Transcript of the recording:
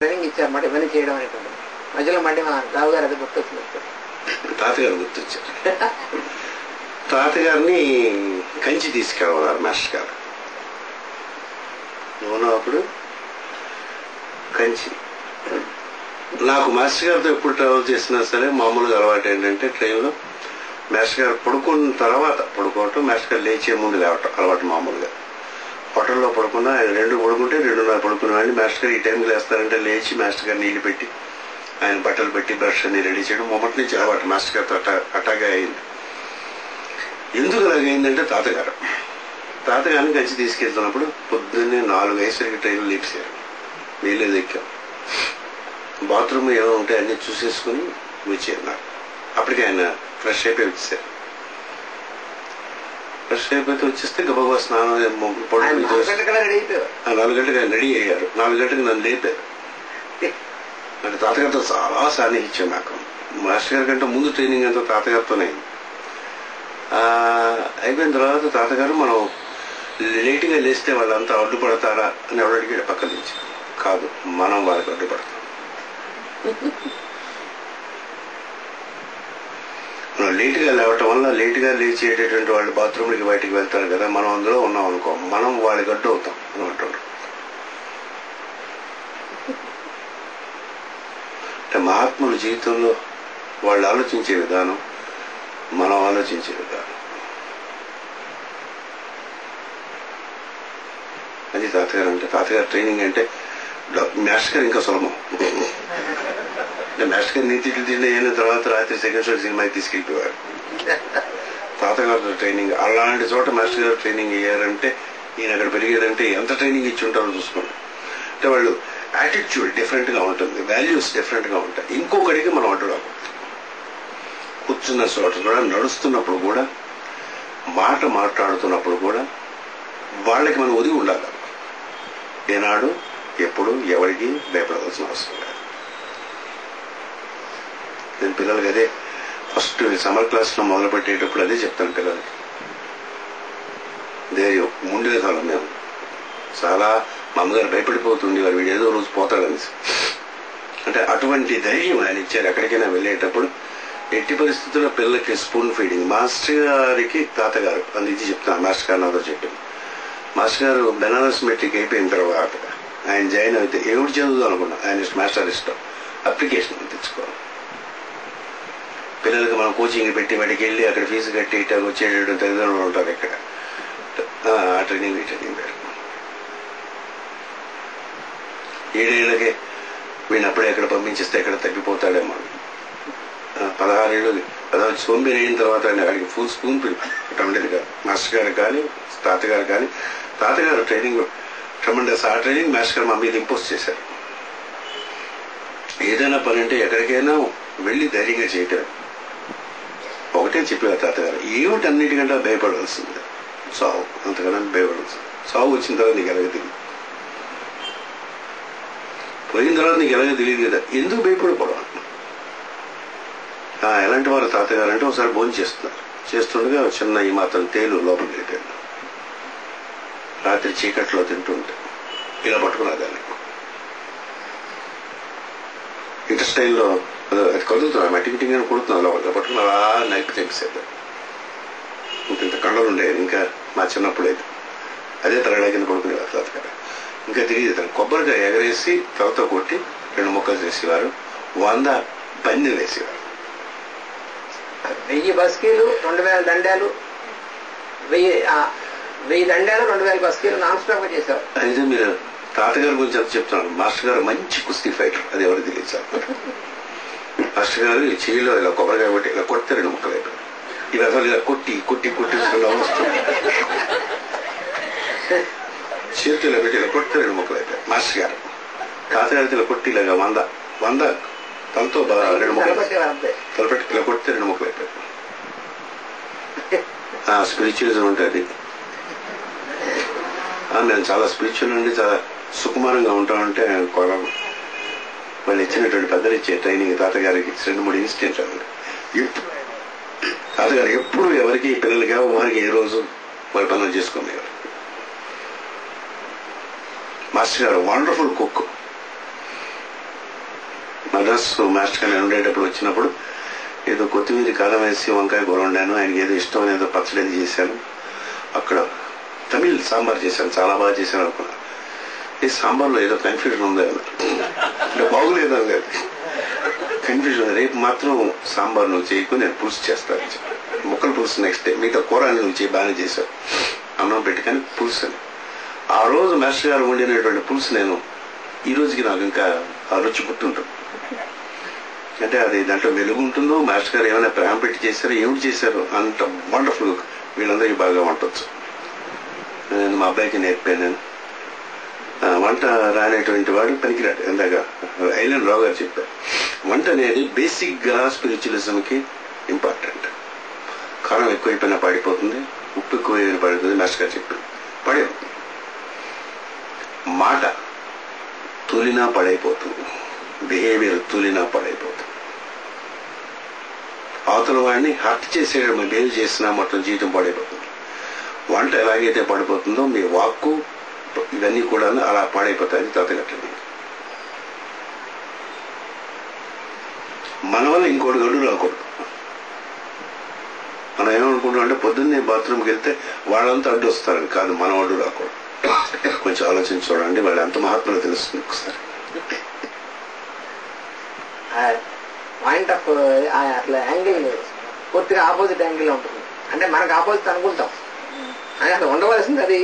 Training ఇచ్చారన్నమాట ఇవన్నీ చేయడం అనేటువంటి. మధ్యలో మళ్ళీ మా రావు గారు అది గుర్తొచ్చింది. తాతగారు గుర్తొచ్చారు. తాతగారిని కంచి తీసుకెళ్ళమన్నారు మాస్టర్ గారు. అప్పుడు కంచి నాకు మాస్టర్ గారితో ఎప్పుడు ట్రావెల్ చేసినా సరే మామూలుగా అలవాటు ఏంటంటే ట్రైన్లో మాస్టర్ గారు పడుకున్న తర్వాత పడుకోవటం, మాస్టర్ గారు లేచే ముందు లేవటం అలవాటు. మామూలుగా హోటల్లో పడుకున్నా ఆయన 2 పడుకుంటే 2:30 పడుకునేవాడిని. మాస్టర్ గారు ఈ టైంకి లేస్తారంటే లేచి మాస్టర్ గారు నీళ్లు పెట్టి ఆయన బట్టలు పెట్టి బ్రష్ అన్ని రెడీ చేయడం మొదటి నుంచి అలవాటు. మాస్టర్ గారితో అటాగా అయింది. ఎందుకు అలాగైందంటే తాతగారిని కంచి తీసుకెళ్తున్నప్పుడు పొద్దున్నే 4:05 ట్రైన్లు లేపేశారు. వీళ్ళేది ఎక్కాం. బాత్రూమ్ ఏమో ఉంటే అన్ని చూసేసుకుని వచ్చారు. నాకు అప్పటికి ఆయన ఫ్రెష్ అయిపోయి వచ్చేసారు. ఫ్రెష్ అయిపోతే వచ్చేస్తే గబగబా స్నానం 4 గంటలకు ఆయన రెడీ అయ్యారు. 4 గంటలకు నన్ను లేపారు. అంటే తాతగారితో చాలా సాన్నిహిత్యం నాకు. మాస్టర్ గారి కంటే ముందు ట్రైనింగ్ అంతా తాతగారితోనే అయింది. అయిపోయిన తర్వాత తాతగారు మనం లేటుగా లేస్తే వాళ్ళంతా అడ్డుపడతారా అని ఎవరు అడిగాడు పక్క నుంచి. కాదు, మనం వాళ్ళకి అడ్డుపడతాం. మనం లేటుగా లేవటం వల్ల లేటుగా లేచేటటువంటి వాళ్ళు బాత్రూమ్లకి బయటికి వెళ్తారు కదా, మనం అందులో ఉన్నాం అనుకో, మనం వాళ్ళకి అడ్డు అవుతాం అని అంటారు. అంటే మహాత్ముల జీవితంలో వాళ్ళు ఆలోచించే విధానం, మనం ఆలోచించే విధానం, అది తాతగారు. అంటే తాతగారు ట్రైనింగ్ అంటే మాస్టర్ గారు ఇంకా సులభం. మాస్టర్ గారు నీతిట్లు తిన్న తర్వాత రాత్రి సెకండ్ షో సినిమాకి తీసుకెళ్ళిపోయారు. తాతగారు ట్రైనింగ్ అలాంటి చోట మాస్టర్ గారు ట్రైనింగ్ అయ్యారంటే, ఈయన అక్కడ పెరిగారంటే ఎంత ట్రైనింగ్ ఇచ్చి ఉంటారో చూసుకోండి. అంటే వాళ్ళు యాటిట్యూడ్ డిఫరెంట్ గా ఉంటుంది, వాల్యూస్ డిఫరెంట్ గా ఉంటాయి. ఇంకొకడికి మనం అడ్డు రాకూడదు. కూర్చున్న చోట కూడా, నడుస్తున్నప్పుడు కూడా, మాట మాట్లాడుతున్నప్పుడు కూడా వాళ్ళకి మనం ఒదిగి ఉండాలి. ఏనాడు ఎప్పుడు ఎవరికి భయపడవలసిన అవసరం లేదు. నేను పిల్లలకి అదే ఫస్ట్ సమ్మర్ క్లాస్ లో మొదలు పెట్టేటప్పుడు అదే చెప్తాను పిల్లలకి. ధైర్యం ముందుగా కాలం మేము చాలా మా అమ్మగారు భయపడిపోతుంది, వారు వీడు ఏదో రోజు పోతాడనేసి. అంటే అటువంటి ధైర్యం ఆయన ఇచ్చారు. ఎక్కడికైనా వెళ్ళేటప్పుడు ఎట్టి పరిస్థితుల్లో పిల్లలకి స్పూన్ ఫీడింగ్. మాస్టర్ గారికి తాతగారు ఇది చెప్తాను. మాస్టర్ గారు నాతో చెప్పింది. మాస్టర్ గారు బెనారస్ మెట్రిక్ అయిపోయిన తర్వాత ఆయన జాయిన్ అయితే ఏమిటి చదువుదాం అనుకున్నా, ఆయన మాస్టర్ ఇష్టం అప్లికేషన్ తెచ్చుకోవాలి. పిల్లలకి మనం కోచింగ్ పెట్టి వాడికి వెళ్ళి అక్కడ ఫీజు కట్టి ఇట్లా వచ్చేటట్టు తల్లిదండ్రులు ఉంటారు. ఇక్కడ ఆ ట్రైనింగ్ పేరు 7 ఏళ్ళకే వీడిని అప్పుడే ఎక్కడ పంపించేస్తే ఎక్కడ తగ్గిపోతాడేమో. 16 ఏళ్ళు సోంబేరి అయిన తర్వాత వాడికి ఫుల్ స్పూన్ ఉండేది కాదు. మాస్టర్ గారు కానీ తాతగారు కానీ, తాతగారు ట్రైనింగ్ ట్రమండస్. ఆ ట్రైనింగ్ మాస్టర్ గారు మా మీద ఇంపోజ్ చేశారు. ఏదైనా పని అంటే ఎక్కడికైనా వెళ్ళి ధైర్యంగా చేయటం. ఒకటే చెప్పారు తాతగారు, ఏమిటి అన్నిటికంటే భయపడవలసింది సావు, అంతకన్నా భయపడవలసింది. సావు వచ్చిన తర్వాత నీకు ఎలాగ తెలియదు, పోయిన తర్వాత నీకు ఎలాగో తెలియదు కదా, ఎందుకు భయపడిపోవడం. ఎలాంటి వారు తాతగారు అంటే ఒకసారి భోజనం చేస్తుండగా చిన్న ఈ మాత్రం తేలు లోపలికి వెళ్ళిపోయాడు. రాత్రి చీకట్లో తింటుంటే ఇలా పట్టుకున్నా దాన్ని ఇంటెస్టైన్లో అది కదులుతున్నా, మట్టికిటింగ్ అని కొడుతున్నా, లోపల పట్టుకుని అలా నైట్ తెంపేసేది. ఇంత కండలు ఉండేది. ఇంకా మా చిన్నప్పుడు అయితే అదే తలడా కింద పడుకునేవారు తాతగారు. ఇంకా తిరిగి తను కొబ్బరికాయ ఎగరేసి తలతో కొట్టి 2 ముక్కలు చేసేవారు. 100 పందెం వేసేవారు. 1000 బస్కీలు, 2000 దండాలు, 1000 దండాలు, 2000 బస్కీలు నాన్ స్టాప్ గా చేశారు. అయితే మీరు తాతగారి గురించి అంత చెప్తున్నారు. మాస్టర్ గారు మంచి కుస్తీ ఫైటర్, అది ఎవరు తెలియదు సార్. మాస్టర్ గారు ఈ చెయ్యిలో ఇలా కొబ్బరికాయ కొట్టి ఇలా కొడితే 2 ముక్కలు అయిపోయారు. ఇలా ఇలా కొట్టి కొట్టి కొట్టి వస్తుంది. చేతిలో ఇలా పెట్టి ఇలా కొడితే 2 ముక్కలు అయిపోయారు మాస్టర్ గారు. తాతగారితో ఇలా కొట్టి ఇలాగా 100 తలతో 2 ముక్కలు తలపెట్టి ఇలా కొడితే 2 ముక్కలు అయిపోయారు. స్పిరిచువలిజం ఉంటుంది. మేము చాలా స్పిరిచువల్ అండి, చాలా సుకుమారంగా ఉంటామంటే వాళ్ళు ఇచ్చినటువంటి పెద్దలు ఇచ్చే ట్రైనింగ్ తాతగారికి 2-3 ఇన్సిడెంట్లు అండి. తాతగారు ఎప్పుడు ఎవరికి పిల్లలకి వారికి ఏ రోజు వాళ్ళ పనులు చేసుకునేవారు. మాస్టర్ గారు వండర్ఫుల్ కుక్. మద్రాస్ మాస్టర్ గారు ఉండేటప్పుడు వచ్చినప్పుడు ఏదో కొత్తిమీర కారం వేసి వంకాయ కూర వండాను. ఆయనకి ఏదో ఇష్టం ఏదో పచ్చడి అది చేశాను. అక్కడ తమిళ్ సాంబార్ చేశాను, చాలా బాగా చేశాను అనుకున్నా. ఈ సాంబార్లో ఏదో కన్ఫ్యూజన్ ఉంది అంటే బాగులేదు అన్నారు. కన్ఫ్యూజన్, రేపు మాత్రం సాంబార్ నువ్వు చేయకు, నేను పులుసు చేస్తాను. ముక్కలు పులుసు నెక్స్ట్ డే, మిగతా కూర నువ్వు చేయి, బాగానే చేశావు. అన్నం పెట్టుకొని పులుసు అని ఆ రోజు మాస్టర్ గారు వండినటువంటి పులుసు నేను ఈ రోజుకి నాకు ఇంకా ఆ రుచి గుర్తుంటుంది. అంటే అది దాంట్లో వెలుగు ఉంటుందో, మాస్టర్ గారు ఏమైనా ప్రేమ పెట్టి చేశారో, ఏమిటి చేశారో అంత వండర్ఫుల్. వీళ్ళందరికీ బాగా వంటొచ్చు. నేను మా అబ్బాయికి నేర్పాను. నేను వంట రానేటువంటి వాడు పనికిరాడు. ఇందాక ఐలన్ రావు గారు చెప్పారు, వంట అనేది బేసిక్ గా స్పిరిచువలిజంకి ఇంపార్టెంట్. కారం ఎక్కువైపోయినా పాడిపోతుంది, ఉప్పు ఎక్కువైపోయినా పాడిపోతుంది. మాస్టర్ గారు చెప్పారు పడేపోతుంది. మాట తూలినా పడైపోతుంది, బిహేవియర్ తూలినా పడైపోతుంది. అవతల వాడిని హర్ట్ చేసేయడం బిహేవ్ చేసినా మొత్తం జీవితం పడైపోతుంది. వంట ఎలాగైతే పడిపోతుందో మీ వాక్కు ఇవన్నీ కూడా అలా పాడైపోతాయని తాతగట్టండి. మన వల్ల ఇంకోటి గడు రాకూడదు. మనం ఏమనుకుంటాం అంటే పొద్దున్నే బాత్రూమ్కి వెళ్తే వాళ్ళంతా అడ్డు వస్తారని కాదు, మన అడ్డు రాకూడదు. కొంచెం ఆలోచించి చూడండి, వాళ్ళు ఎంత మహాత్మలో తెలుస్తుంది ఒకసారి. పాయింట్ ఆఫ్ అట్లా యాంగిల్ పూర్తిగా ఆపోజిట్ యాంగిల్ ఉంటుంది. అంటే మనకు ఆపోజిట్ అనుకుంటాం, అది అట్లా ఉండవలసింది అది